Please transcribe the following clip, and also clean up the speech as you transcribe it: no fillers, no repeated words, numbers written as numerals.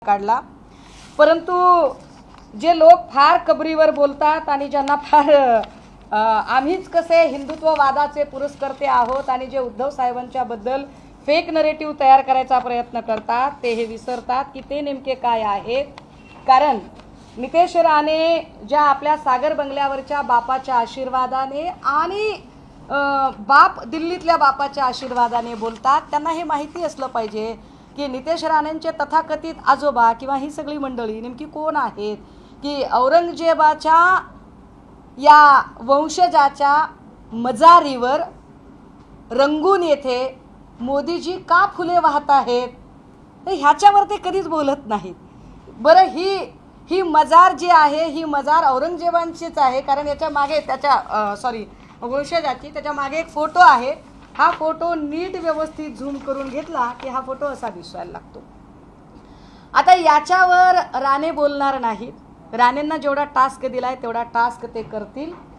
काढला। परंतु जे लोक फार कबरीवर बोलतात आणि ज्यांना फार आम्हीच कसे हिंदुत्ववादाचे पुरस्कर्ते आहोत आणि जे उद्धव साहेबांच्या बद्दल फेक नरेटिव्ह तयार करायचा प्रयत्न करतात ते हे विसरतात की ते नेमके काय आहेत। कारण नितेश राणे ज्या आपल्या सागर बंगल्यावरच्या बापाच्या आशीर्वादाने आणि बाप दिल्लीतल्या बापाच्या आशीर्वादाने बोलतात, त्यांना हे माहिती असलं पाहिजे की नितेश राणेंचे तथाकथित आजोबा किंवा ही सगळी मंडळी नेमकी कोण आहेत, की औरंगजेबाच्या या वंशजाच्या मजारीवर रंगून येथे मोदीजी का फुले वाहत आहेत, तर ह्याच्यावर ते कधीच बोलत नाहीत। बरं, ही मजार जी आहे ही मजार औरंगजेबांचीच आहे, कारण याच्या मागे त्याच्या वंशजाची त्याच्या मागे एक फोटो आहे। हा फोटो नीट व्यवस्थित झूम करून घेतला की हा फोटो असा दिसायला लागतो। आता याच्यावर राणे बोलणार नाहीत, राणेंना जेवढा टास्क दिलाय तेवढा टास्क ते करतील